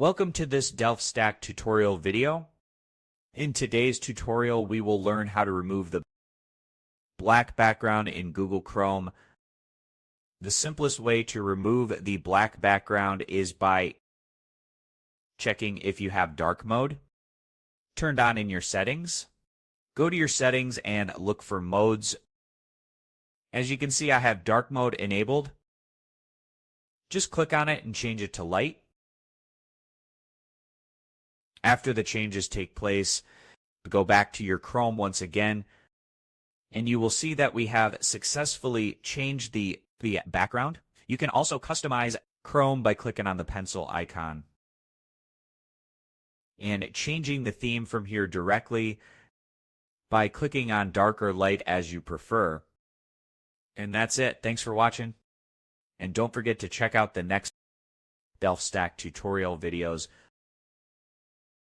Welcome to this DelftStack tutorial video. In today's tutorial, we will learn how to remove the black background in Google Chrome. The simplest way to remove the black background is by checking if you have dark mode turned on in your settings. Go to your settings and look for modes. As you can see, I have dark mode enabled. Just click on it and change it to light. After the changes take place, go back to your Chrome once again, and you will see that we have successfully changed the background. You can also customize Chrome by clicking on the pencil icon and changing the theme from here directly by clicking on dark or light as you prefer. And that's it. Thanks for watching. And don't forget to check out the next DelftStack tutorial videos